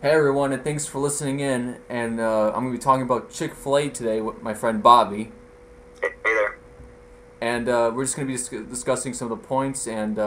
Hey everyone, and thanks for listening in. And I'm going to be talking about Chick-fil-A today with my friend Bobby. Hey there. And we're just going to be discussing some of the points and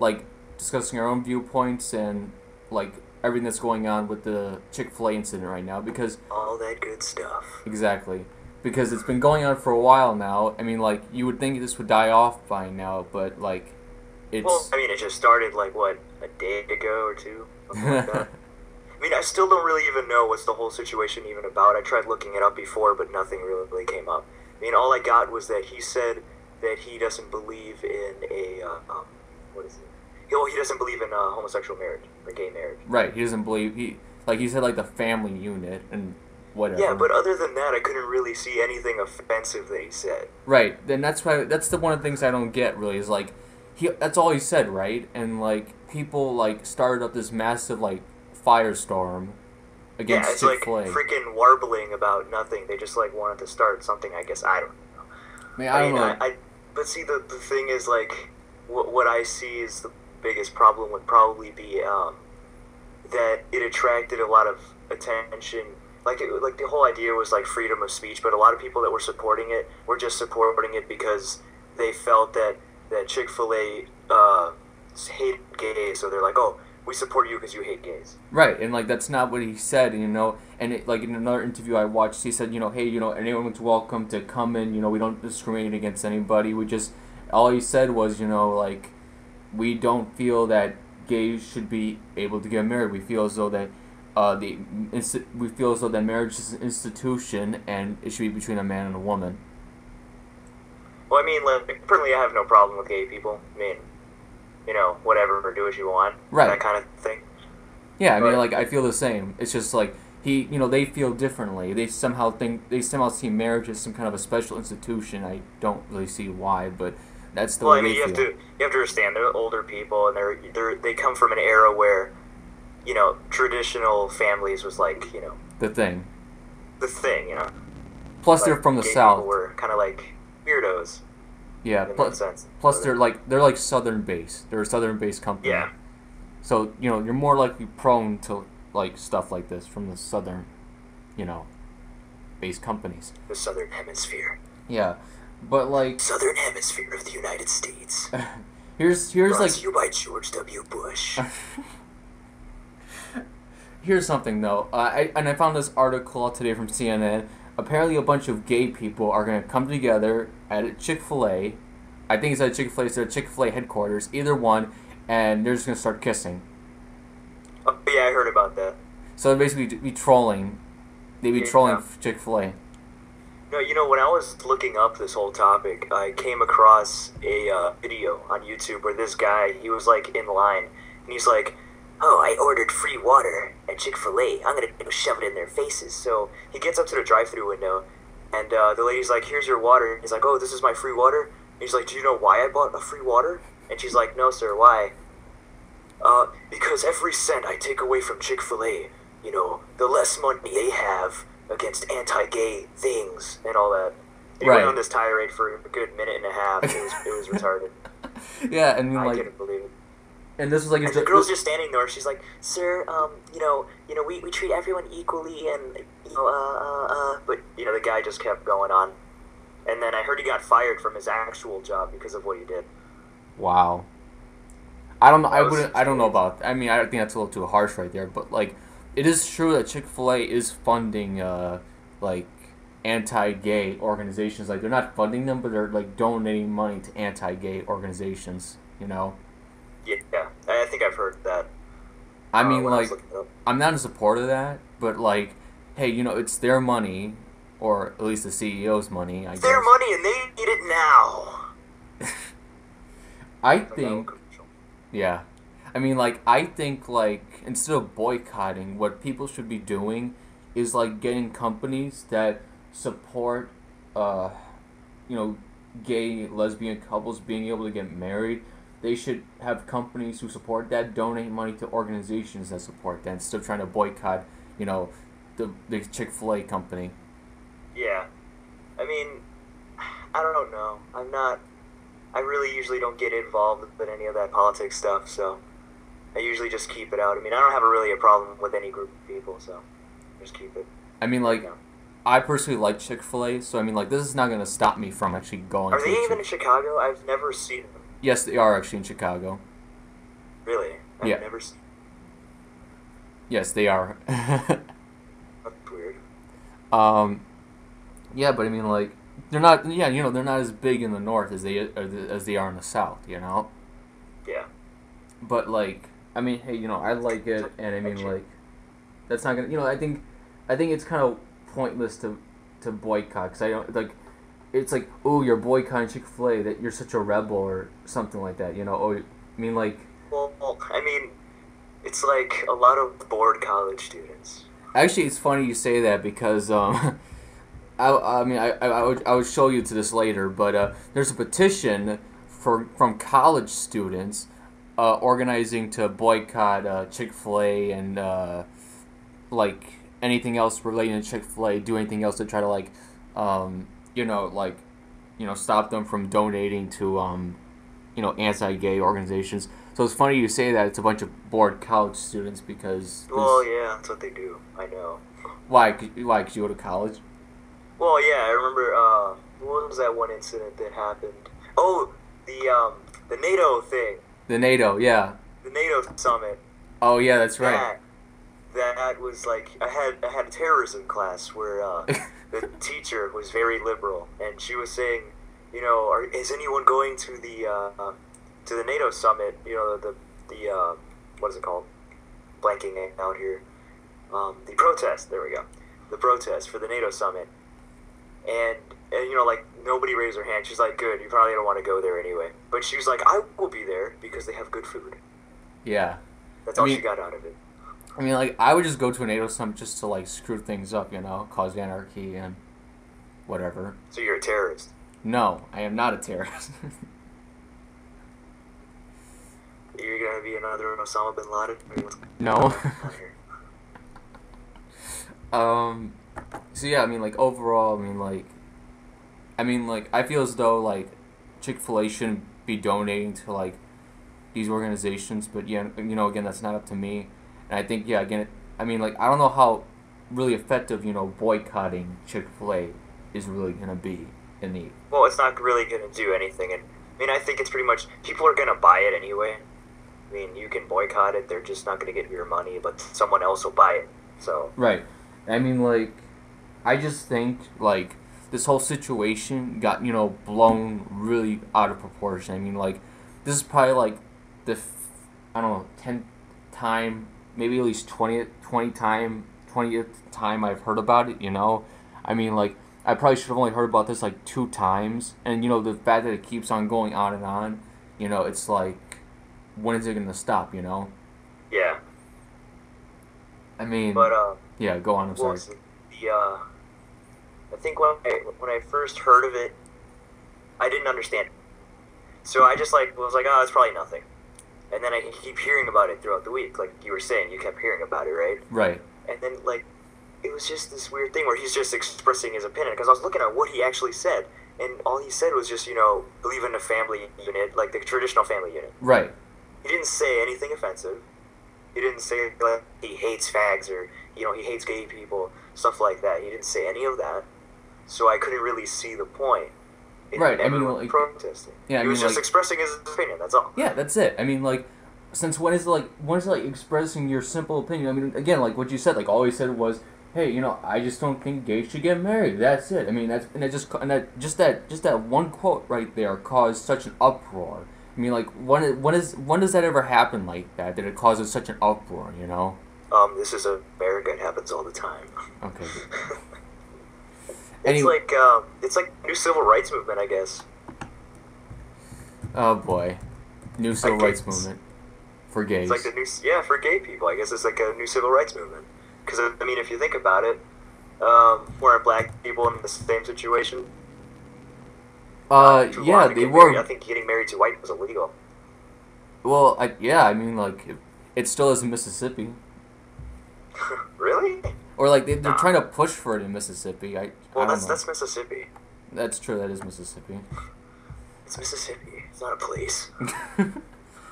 like discussing our own viewpoints and like everything that's going on with the Chick-fil-A incident right now. Because All that good stuff. exactly, because it's been going on for a while now. I mean, like you would think this would die off by now, but like Well, it's I mean, it just started like what, a day ago or two, something like that. I mean, I still don't really even know what's the whole situation even about. I tried looking it up before, but nothing really came up. I mean, all I got was that he said that he doesn't believe in what is it? He doesn't believe in homosexual marriage or gay marriage. right. He doesn't believe he said like the family unit and Yeah, whatever. but other than that, I couldn't really see anything offensive that he said. Right. Then that's the one of the things I don't get really is like he that's all he said, right? And like people like started up this massive like firestorm Yeah, against it's like Chick-fil-A. freaking warbling about nothing. They just like wanted to start something. I guess I don't know. I mean, I I don't mean, know. but see, the thing is, like, what I see is the biggest problem would probably be that it attracted a lot of attention. Like the whole idea was like freedom of speech, but a lot of people that were supporting it were just supporting it because they felt that Chick Fil A hated gays, so they're like, oh, we support you because you hate gays. Right, and like that's not what he said, you know. And like in another interview I watched, he said, hey, anyone's welcome to come in. We don't discriminate against anybody. We just all he said was, like we don't feel that gays should be able to get married. We feel as though that we feel as though that marriage is an institution and it should be between a man and a woman. Well, I mean, like, personally, I have no problem with gay people. I mean, whatever, do what you want, Right. that kind of thing. Yeah, I mean, But like I feel the same. It's just like they feel differently. They somehow see marriage as some kind of a special institution. I don't really see why, but that's the well, way I mean, they feel. you have to understand they're older people, and they come from an era where traditional families was like The thing. the thing. Plus, they're Like from the gay people south. were kind of like weirdos Yeah. in that sense. Plus they're like southern based. They're a southern based company. Yeah, So you're more likely prone to like stuff like this from the southern, you know, based companies. the Southern Hemisphere, Yeah, but like Southern Hemisphere of the United States. here's Brought like to you by George W. Bush. here's something though. I found this article today from CNN. Apparently, a bunch of gay people are gonna come together at a Chick-fil-A. I think it's at Chick-fil-A. It's their Chick-fil-A headquarters. Either one, and they're just gonna start kissing. Oh, yeah, I heard about that. So they're basically be trolling. They be trolling Yeah. Chick-fil-A. No, when I was looking up this whole topic, I came across a video on YouTube where this guy, he was like in line, and he's like, "Oh, I ordered free water at Chick-fil-A. I'm gonna go shove it in their faces." So he gets up to the drive-through window, and the lady's like, "Here's your water." And he's like, "Oh, this is my free water." And he's like, "Do you know why I bought a free water?" And she's like, "No, sir. Why?" Because every cent I take away from Chick-fil-A, the less money they have against anti-gay things and all that. He went Right. on this tirade for a good minute and a half. It was retarded. Yeah, I mean I like, couldn't believe it. and this was like And the girl's just standing there. She's like, "Sir, we treat everyone equally, and but the guy just kept going on. And then I heard he got fired from his actual job because of what he did. wow. I don't know. That was I don't know crazy. about. I mean, I think that's a little too harsh right there. But like, it is true that Chick-fil-A is funding like anti-gay organizations. Like they're not funding them, but they're like donating money to anti-gay organizations. You know. Yeah, I think I've heard that I mean, when I was like, looking it up. I'm not in support of that, but like, hey, it's their money, or at least the CEO's money. I It's guess. their money, and they need it now. I Like that old think. commercial. Yeah. I mean, like, I think, like, instead of boycotting, what people should be doing is, like, getting companies that support, uh, you know, gay, lesbian couples being able to get married. They should have companies who support that donate money to organizations that support that instead of trying to boycott, you know, the Chick-fil-A company. Yeah, I mean, I don't know. I really usually don't get involved with any of that politics stuff. So I usually just keep it out. I mean, I don't have really a problem with any group of people, so just keep it. I mean, like, You know. I personally like Chick-fil-A, so I mean, like, this is not gonna stop me from actually going Are to they a even in Chicago? I've never seen them. Yes, they are actually in Chicago. Really? I've Yeah. never seen. Yes, they are. That's weird. Yeah, but I mean, like, they're not. Yeah, you know, they're not as big in the north as they are in the south. You know. Yeah. But like, I mean, hey, you know, I like it, and I mean, like, that's not gonna. You know, I think it's kind of pointless to boycott because I don't like. It's like, oh, you're boycotting Chick-fil-A, that you're such a rebel or something like that. You know. Oh, I mean, like. Well, I mean, it's like a lot of bored college students. Actually, it's funny you say that because I mean I would show you to this later, but there's a petition from college students organizing to boycott Chick-fil-A and like anything else relating to Chick-fil-A, do anything else to try to like you know, like, you know, stop them from donating to you know, anti-gay organizations. So it's funny you say that. It's a bunch of bored college students because. Well, yeah, that's what they do. I know. Why? Why? 'Cause you go to college? Well, yeah, I remember. What was that one incident that happened? Oh, the NATO thing. The NATO, yeah. The NATO summit. Oh yeah, that's right. That was like I had a terrorism class where the teacher was very liberal, and she was saying, you know, is anyone going to the NATO summit? You know, the what is it called? Blanking out here. The protest. There we go. The protest for the NATO summit, and you know, like nobody raised their hand. She's like, "Good, you probably don't want to go there anyway." But she was like, "I will be there because they have good food." Yeah. That's all she got out of it. I mean, like, I would just go to a NATO summit just to like screw things up, you know, cause anarchy and whatever. So you're a terrorist? No, I am not a terrorist. You're gonna be another Osama bin Laden? No. So yeah, I mean, like, overall, I mean, like, I feel as though, like, Chick-fil-A shouldn't be donating to, like, these organizations, but, yeah, you know, again, that's not up to me, and I think, yeah, again, I mean, like, I don't know how really effective, you know, boycotting Chick-fil-A is really gonna be in the... Well, it's not really gonna do anything, and, I mean, I think it's pretty much, people are gonna buy it anyway. I mean, you can boycott it, they're just not gonna get your money, but someone else will buy it, so... Right. I mean, like, I just think, like, this whole situation got, you know, blown really out of proportion. I mean, like, this is probably, like, the, I don't know, 10th time, maybe at least 20th time I've heard about it, you know? I mean, like, I probably should have only heard about this, like, 2 times. And, you know, the fact that it keeps on going on and on, you know, it's like, when is it going to stop, you know? Yeah. I mean... But, yeah, go on, I'm sorry. I think when I first heard of it, I didn't understand it. So I just like was like, oh, it's probably nothing. And then I keep hearing about it throughout the week, like you were saying, you kept hearing about it, right? Right. And then like, it was just this weird thing where he's just expressing his opinion, because I was looking at what he actually said, and all he said was just, you know, believe in a family unit, like the traditional family unit. Right. He didn't say anything offensive. He didn't say like he hates fags or, you know, he hates gay people, stuff like that. He didn't say any of that. So I couldn't really see the point. Right, I mean, like, protesting. Yeah, he was just expressing his opinion. That's all. Yeah, that's it. I mean, like, since when is it expressing your simple opinion? I mean, again, like what you said, like all he said was, hey, you know, I just don't think gays should get married. That's it. I mean, just that one quote right there caused such an uproar. I mean, like, when does that ever happen like that? That it causes such an uproar, you know? This is America. It happens all the time. Okay. It's like new civil rights movement, I guess. Oh boy, new civil rights movement for gays. It's like for gay people. I guess it's like a new civil rights movement. Because I mean, if you think about it, weren't black people in the same situation? Yeah, they were. I think getting married to white was illegal. Well, I mean, like, it still is in Mississippi. Really? Or like they're trying to push for it in Mississippi. That's Mississippi. That's true. That is Mississippi. It's Mississippi. It's not a place.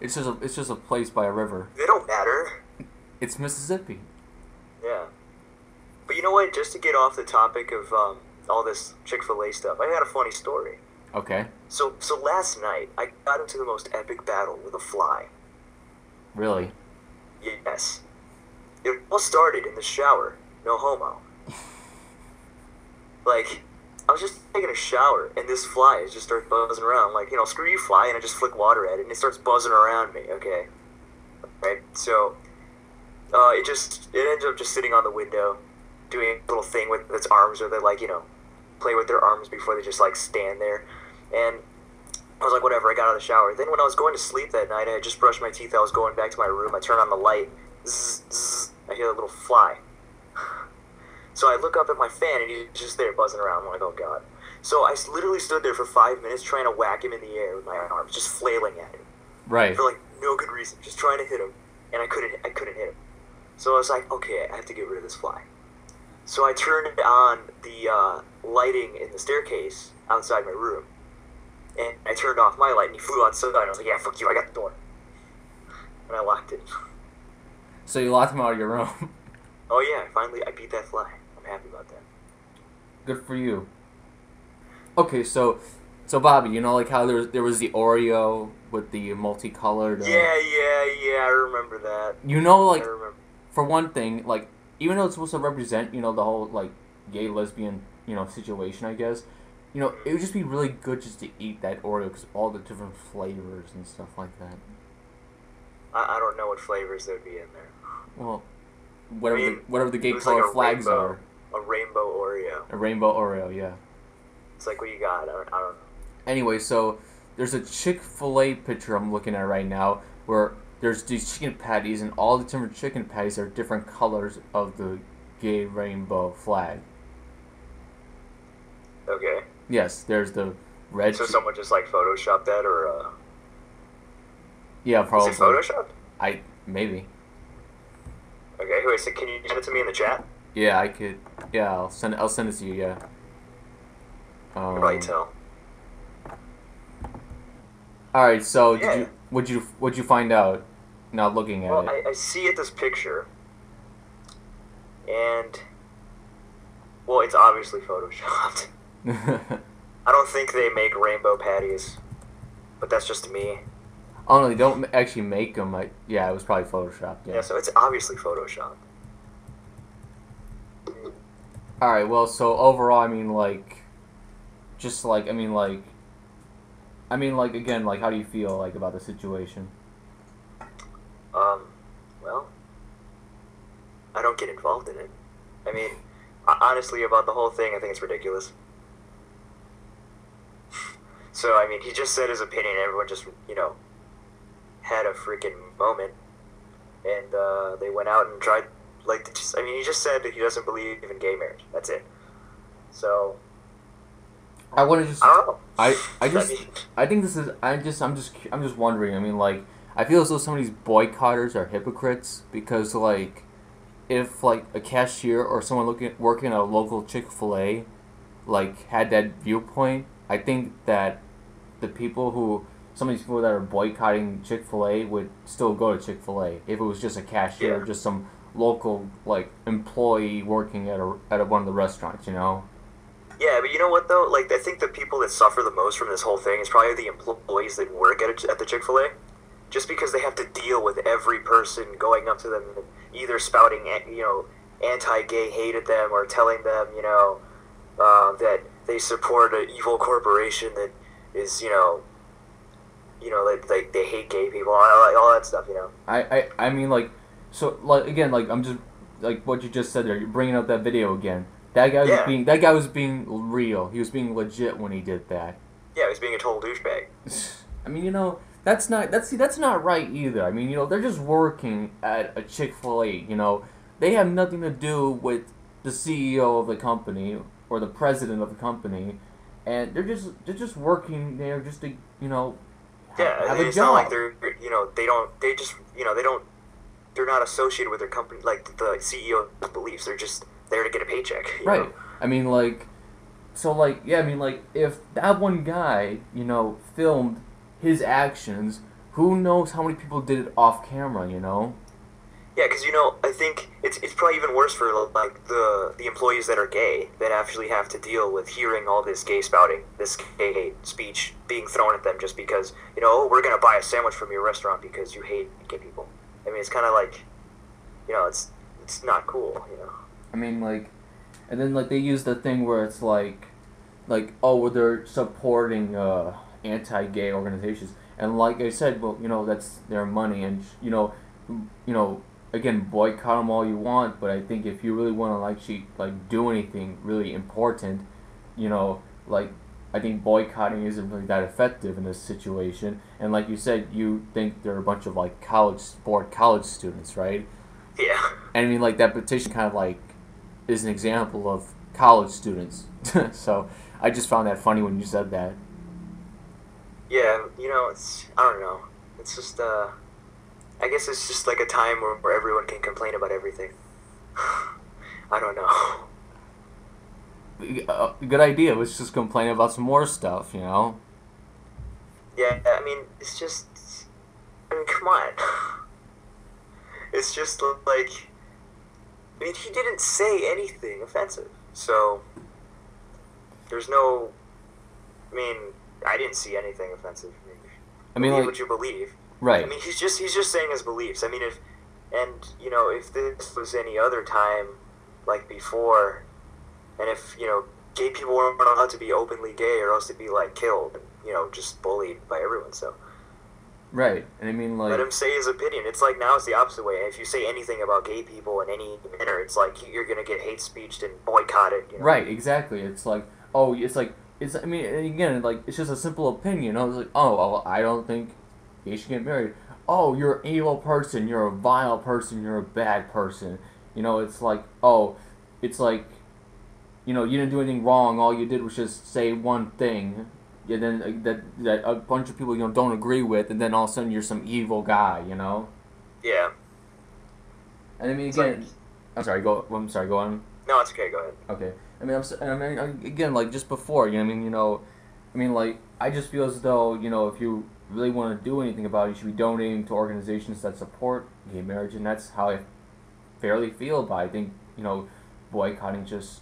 It's just a place by a river. They don't matter. It's Mississippi. Yeah. But you know what? Just to get off the topic of all this Chick-fil-A stuff, I had a funny story. Okay. So last night, I got into the most epic battle with a fly. Really? Yes. It all started in the shower. No homo. Like, I was just taking a shower, and this fly just starts buzzing around. I'm like, screw you, fly, and I just flick water at it, and it starts buzzing around me, okay? Right? So, it ends up just sitting on the window, doing a little thing with its arms, or they, like, play with their arms before they just, like, stand there. And I was like, whatever, I got out of the shower. Then when I was going to sleep that night, I had just brushed my teeth, I was going back to my room, I turned on the light, zzz, zzz, I hear a little fly. So I look up at my fan, and he's just there buzzing around. I'm like, oh, God. So I literally stood there for 5 minutes trying to whack him in the air with my arms, just flailing at him. Right. For, like, no good reason. Just trying to hit him, and I couldn't hit him. So I was like, okay, I have to get rid of this fly. So I turned on the lighting in the staircase outside my room, and I turned off my light, and he flew outside, and I was like, yeah, fuck you, I got the door. And I locked it. So you locked him out of your room. Oh, yeah, finally, I beat that fly. I'm happy about that. Good for you. Okay, so Bobby, like how there was the Oreo with the multicolored. Yeah, I remember that. Like, I remember. For one thing, like, even though it's supposed to represent, the whole, like, gay, lesbian, situation, I guess, it would just be really good just to eat that Oreo because all the different flavors and stuff like that. I don't know what flavors there'd be in there. Well, whatever the gay color flags are. A rainbow Oreo. A rainbow Oreo, yeah. It's like what you got. I don't know. Anyway, so there's a Chick-fil-A picture I'm looking at right now where there's these chicken patties, and all the different chicken patties are different colors of the gay rainbow flag. Okay. Yes, there's the red. So someone just like photoshopped that, or yeah, probably. Is it photoshopped? Maybe. Okay. Wait. So can you send it to me in the chat? Yeah, I could. Yeah, I'll send it to you. Yeah. Right. Tell. All right. So yeah. What'd you find out? Now looking at it. Well, I see this picture, and it's obviously photoshopped. I don't think they make rainbow patties, but that's just me. Oh no, they don't actually make them. Yeah, it was probably photoshopped. Yeah, so it's obviously photoshopped. All right. Well, so overall, again, how do you feel about the situation? Well, I don't get involved in it. I mean, honestly, about the whole thing, I think it's ridiculous. So, I mean, he just said his opinion, and everyone just, had a freaking moment, and they went out and tried, he just said that he doesn't believe in gay marriage. That's it. So, I want to just. I don't know. I'm just wondering. I feel as though some of these boycotters are hypocrites because, if a cashier or someone working at a local Chick-fil-A, had that viewpoint, I think that some of these people that are boycotting Chick-fil-A would still go to Chick-fil-A if it was just a cashier or just some local employee working at one of the restaurants, Yeah, but you know what though? I think the people that suffer the most from this whole thing is probably the employees that work at the Chick-fil-A, just because they have to deal with every person going up to them and either spouting anti-gay hate at them or telling them that they support an evil corporation that is they hate gay people, all that stuff. I'm just what you just said there. You're bringing up that video again. That guy was being real. He was being legit when he did that. Yeah, he was being a total douchebag. That's not right either. They're just working at a Chick-fil-A. They have nothing to do with the CEO of the company or the president of the company, and they're just working there just to have a it's job. Not like they're not associated with their company like the CEO's beliefs. They're just there to get a paycheck. Right. If that one guy, filmed his actions, who knows how many people did it off camera, you know? Yeah, because I think it's probably even worse for like the employees that are gay that actually have to deal with hearing all this gay spouting, this gay hate speech being thrown at them just because oh, we're gonna buy a sandwich from your restaurant because you hate gay people. I mean, it's kind of like, it's not cool. I mean, like, and then like they use the thing where it's like oh, well, they're supporting anti-gay organizations, and like I said, well, that's their money, and again, boycott them all you want, but I think if you really want to like do anything really important, like I think boycotting isn't really that effective in this situation. And like you said, you think they're a bunch of like college students, right? Yeah. And I mean, like that petition kind of like is an example of college students. So I just found that funny when you said that. Yeah, I don't know. It's just I guess it's just like a time where everyone can complain about everything. I don't know. Good idea. Let's just complain about some more stuff, Yeah, I mean, it's just... I mean, come on. It's just like... I mean, he didn't say anything offensive, so... There's no... I mean, I didn't see anything offensive. I mean, believe what you believe. Right. I mean, he's just saying his beliefs. I mean, if this was any other time, like before, and if gay people weren't allowed to be openly gay or else to be like killed, and just bullied by everyone. So. Right, and I mean, like, let him say his opinion. It's like now it's the opposite way. If you say anything about gay people in any manner, it's like you're gonna get hate speeched and boycotted. Right, exactly. It's like, oh, I mean, again, like, it's just a simple opinion. It's like, oh, well, I don't think you should get married. Oh, you're an evil person. You're a vile person. You're a bad person. It's like, oh, it's like, you didn't do anything wrong. All you did was just say one thing. And then that a bunch of people don't agree with, and then all of a sudden you're some evil guy. Yeah. And I mean, again, I'm sorry. Go on. No, it's okay. Go ahead. Okay. I mean, again, like just before, like I just feel as though if you really want to do anything about it, you should be donating to organizations that support gay marriage, and that's how I fairly feel about it. I think boycotting just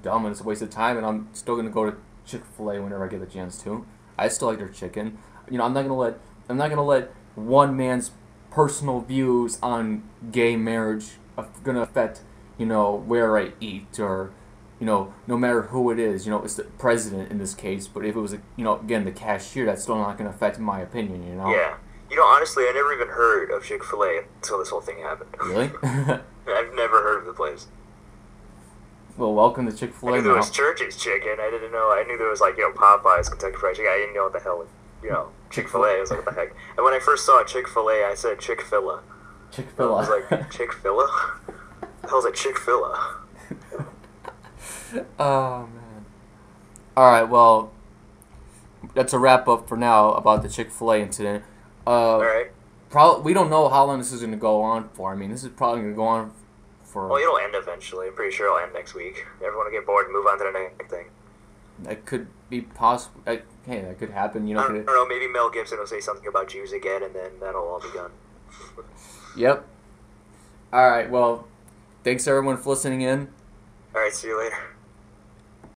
dumb and it's a waste of time, and I'm still gonna go to Chick-fil-a whenever I get the chance to. I still like their chicken. I'm not gonna let one man's personal views on gay marriage gonna affect where I eat or no matter who it is. It's the president in this case. But if it was again the cashier, that's still not gonna affect my opinion. Yeah. Honestly, I never even heard of Chick-fil-A until this whole thing happened. Really? I've never heard of the place. Well, welcome to Chick-fil-A. I knew there was Church's Chicken. I didn't know. I knew there was Popeyes, Kentucky Fried Chicken. I didn't know what the hell, Chick-fil-A. I was like, what the heck? And when I first saw Chick-fil-A, I said Chick-fil-a. Chick-fil-a. I was like, Chick-fil-a? The hell's a Chick-fil-a? Oh man. All right. Well, that's a wrap up for now about the Chick-fil-A incident. All right. We don't know how long this is going to go on for. I mean, this is probably going to go on for... Well, it'll end eventually. I'm pretty sure it'll end next week. Everyone will get bored and move on to the next thing. That could be possible. Hey, that could happen. I don't know. Maybe Mel Gibson will say something about Jews again, and then that'll all be done. Yep. All right. Well, thanks everyone for listening in. All right. See you later.